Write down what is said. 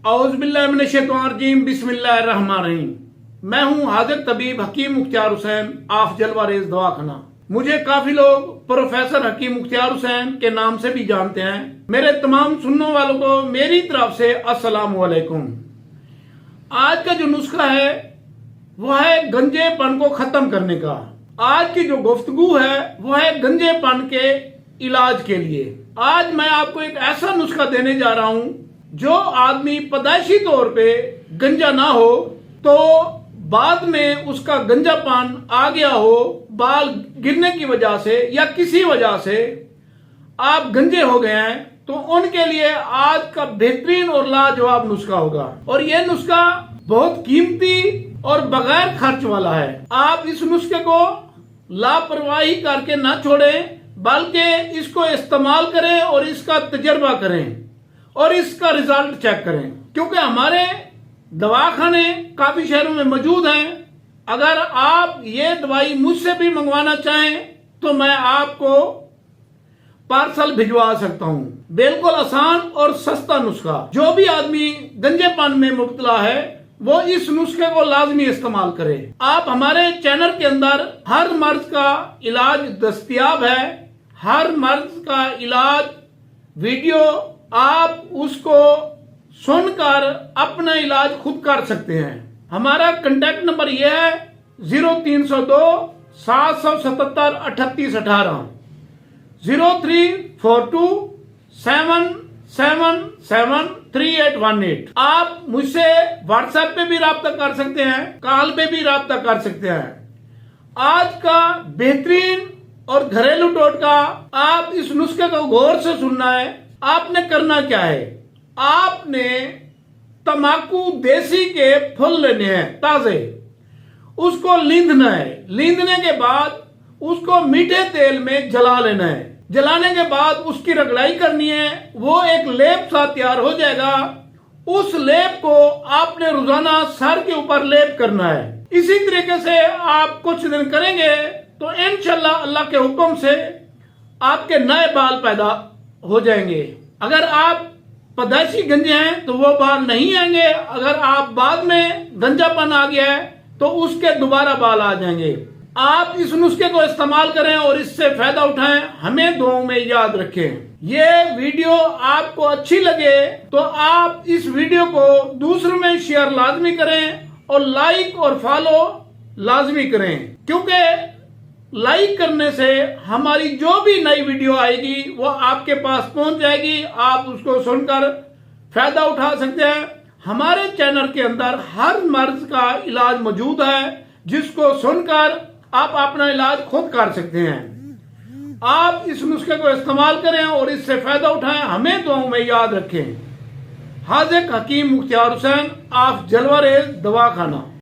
औज़ुबिल्लाहिमिनश्शैतानिर्रजीम बिस्मिल्लाहिर्रहमानिर्रहीम। मैं हूं हाजिर तबीब हकीम मुख्तियार हुसैन आफ जलवारेज दवाखाना। मुझे काफी लोग प्रोफेसर हकीम मुख्तियार हुसैन के नाम से भी जानते हैं। मेरे तमाम सुनने वालों को मेरी तरफ से अस्सलाम वालेकुम। आज का जो नुस्खा है वह है गंजेपन को खत्म करने का। आज की जो गुफ्तगू है वह है गंजेपन के इलाज के लिए। आज मैं आपको एक ऐसा नुस्खा देने जा रहा हूं जो आदमी पैदाइशी तौर पे गंजा ना हो तो बाद में उसका गंजापन आ गया हो, बाल गिरने की वजह से या किसी वजह से आप गंजे हो गए हैं, तो उनके लिए आज का बेहतरीन और लाजवाब नुस्खा होगा। और यह नुस्खा बहुत कीमती और बगैर खर्च वाला है। आप इस नुस्खे को लापरवाही करके ना छोड़ें, बल्कि इसको इस्तेमाल करें और इसका तजर्बा करें और इसका रिजल्ट चेक करें, क्योंकि हमारे दवाखाने काफी शहरों में मौजूद हैं। अगर आप ये दवाई मुझसे भी मंगवाना चाहें तो मैं आपको पार्सल भिजवा सकता हूं। बिल्कुल आसान और सस्ता नुस्खा। जो भी आदमी गंजेपन में मुब्तला है वो इस नुस्खे को लाजमी इस्तेमाल करे। आप हमारे चैनल के अंदर हर मर्ज का इलाज दस्तयाब है। हर मर्ज का इलाज वीडियो आप उसको सुनकर अपना इलाज खुद कर सकते हैं। हमारा कांटेक्ट नंबर यह है 0302 777 3818 0342 777 3818। आप मुझसे व्हाट्सएप पे भी राब्ता कर सकते हैं, कॉल पे भी राब्ता कर सकते हैं। आज का बेहतरीन और घरेलू टोटका, आप इस नुस्खे को गौर से सुनना है। आपने करना क्या है, आपने तंबाकू देसी के फूल लेने हैं ताजे, उसको लींधना है। लींधने के बाद उसको मीठे तेल में जला लेना है। जलाने के बाद उसकी रगड़ाई करनी है। वो एक लेप सा तैयार हो जाएगा। उस लेप को आपने रोजाना सर के ऊपर लेप करना है। इसी तरीके से आप कुछ दिन करेंगे तो इंशाल्लाह अल्लाह के हुक्म से आपके नए बाल पैदा हो जाएंगे। अगर आप पैदाइशी गंजे हैं तो वो बाल नहीं आएंगे। अगर आप बाद में गंजापन आ गया है तो उसके दोबारा बाल आ जाएंगे। आप इस नुस्खे को इस्तेमाल करें और इससे फायदा उठाएं। हमें दुआओं में याद रखें। ये वीडियो आपको अच्छी लगे तो आप इस वीडियो को दूसरों में शेयर लाजमी करें और लाइक और फॉलो लाजमी करें, क्योंकि लाइक करने से हमारी जो भी नई वीडियो आएगी वो आपके पास पहुंच जाएगी। आप उसको सुनकर फायदा उठा सकते हैं। हमारे चैनल के अंदर हर मर्ज का इलाज मौजूद है, जिसको सुनकर आप अपना इलाज खुद कर सकते हैं। आप इस नुस्खे को इस्तेमाल करें और इससे फायदा उठाएं। हमें दुआओं में याद रखें। हाजिर हकीम मुख्तियार हुसैन आफ जलवारेज दवाखाना।